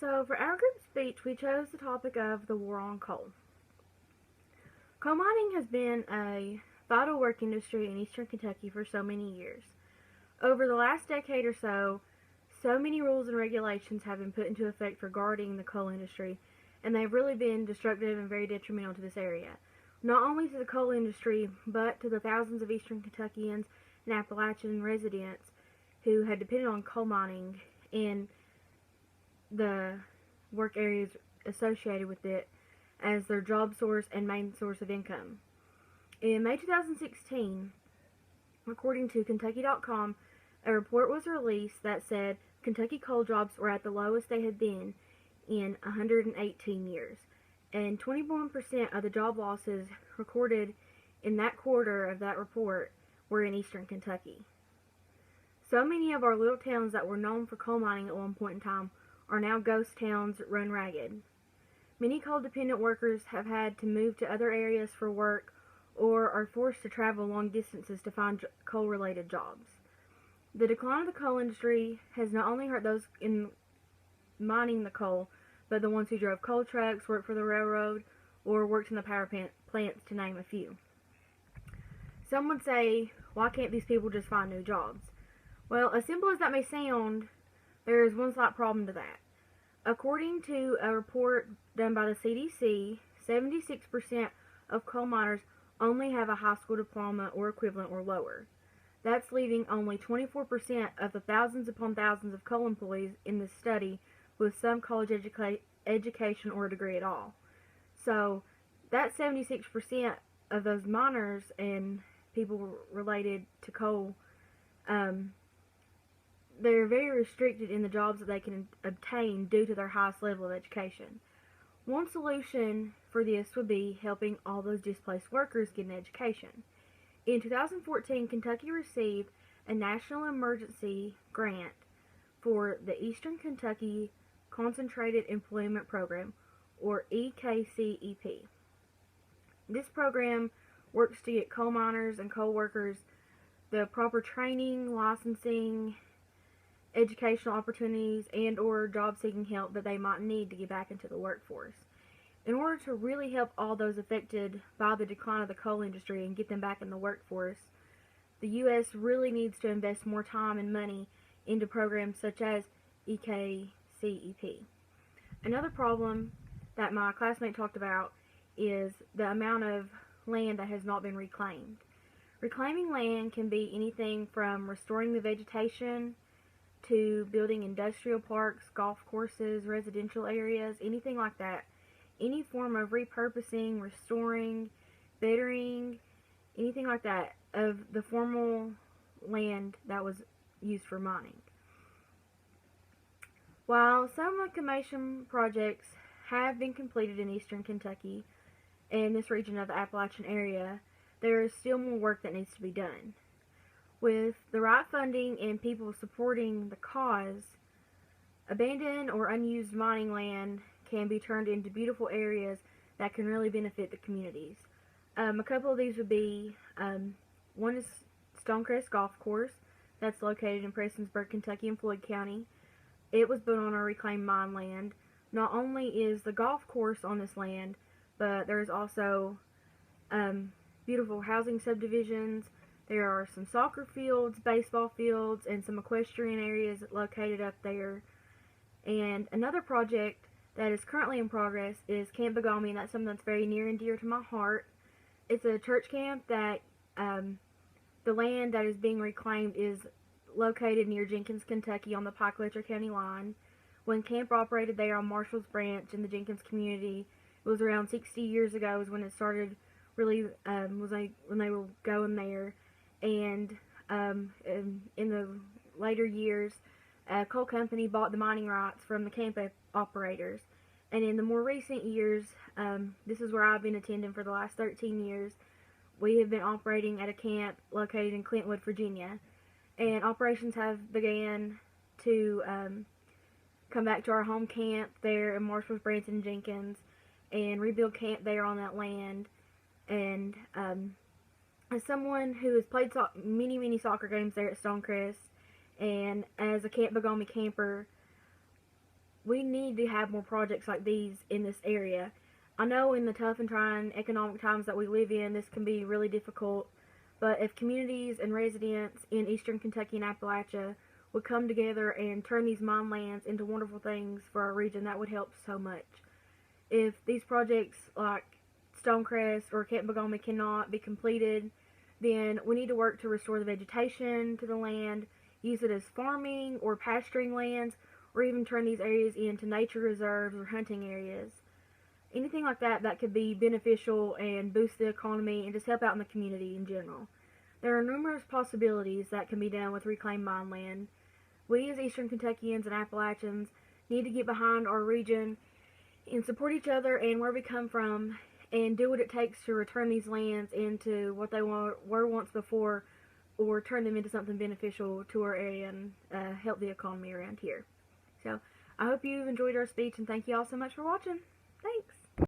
So, for our group speech, we chose the topic of the war on coal. Coal mining has been a vital work industry in eastern Kentucky for so many years. Over the last decade or so, so many rules and regulations have been put into effect regarding the coal industry, and they've really been destructive and very detrimental to this area. Not only to the coal industry, but to the thousands of eastern Kentuckians and Appalachian residents who had depended on coal mining and the work areas associated with it as their job source and main source of income. In May 2016, according to Kentucky.com, a report was released that said Kentucky coal jobs were at the lowest they had been in 118 years, and 21% of the job losses recorded in that quarter of that report were in eastern Kentucky. So many of our little towns that were known for coal mining at one point in time are now ghost towns run ragged. Many coal-dependent workers have had to move to other areas for work or are forced to travel long distances to find coal-related jobs. The decline of the coal industry has not only hurt those in mining the coal, but the ones who drove coal trucks, worked for the railroad, or worked in the power plants, to name a few. Some would say, why can't these people just find new jobs? Well, as simple as that may sound, there is one slight problem to that. According to a report done by the CDC, 76% of coal miners only have a high school diploma or equivalent or lower. That's leaving only 24% of the thousands upon thousands of coal employees in this study with some college education or a degree at all. So that 76% of those miners and people related to coal, they're very restricted in the jobs that they can obtain due to their highest level of education. One solution for this would be helping all those displaced workers get an education. In 2014, Kentucky received a National Emergency Grant for the Eastern Kentucky Concentrated Employment Program, or EKCEP. This program works to get coal miners and coal workers the proper training, licensing, educational opportunities, and or job-seeking help that they might need to get back into the workforce. In order to really help all those affected by the decline of the coal industry and get them back in the workforce, the U.S. really needs to invest more time and money into programs such as EKCEP. Another problem that my classmate talked about is the amount of land that has not been reclaimed. Reclaiming land can be anything from restoring the vegetation to building industrial parks, golf courses, residential areas, anything like that. Any form of repurposing, restoring, bettering, anything like that of the formal land that was used for mining. While some reclamation projects have been completed in eastern Kentucky and this region of the Appalachian area, there is still more work that needs to be done. With the right funding and people supporting the cause, abandoned or unused mining land can be turned into beautiful areas that can really benefit the communities. A couple of these would be, one is Stonecrest Golf Course, that's located in Prestonsburg, Kentucky, in Floyd County. It was built on a reclaimed mine land. Not only is the golf course on this land, but there's also beautiful housing subdivisions. There are some soccer fields, baseball fields, and some equestrian areas located up there. And another project that is currently in progress is Camp Bagami, and that's something that's very near and dear to my heart. It's a church camp that the land that is being reclaimed is located near Jenkins, Kentucky on the Pike-Letcher County line. When camp operated there on Marshall's Branch in the Jenkins community, it was around 60 years ago is when it started really, when they were going there. And in the later years, a coal company bought the mining rights from the camp operators. And in the more recent years, this is where I've been attending for the last 13 years, we have been operating at a camp located in Clintwood, Virginia. And operations have began to come back to our home camp there in Marshall's Branch and Jenkins and rebuild camp there on that land. And as someone who has played many soccer games there at Stonecrest, and as a Camp Bagami camper, we need to have more projects like these in this area. I know in the tough and trying economic times that we live in, this can be really difficult, but if communities and residents in eastern Kentucky and Appalachia would come together and turn these mine lands into wonderful things for our region, that would help so much. If these projects like Stonecrest or Camp Bagome cannot be completed, then we need to work to restore the vegetation to the land, use it as farming or pasturing lands, or even turn these areas into nature reserves or hunting areas. Anything like that that could be beneficial and boost the economy and just help out in the community in general. There are numerous possibilities that can be done with reclaimed mine land. We as Eastern Kentuckians and Appalachians need to get behind our region and support each other and where we come from and do what it takes to return these lands into what they were once before, or turn them into something beneficial to our area and help the economy around here. So I hope you've enjoyed our speech, and thank you all so much for watching. Thanks.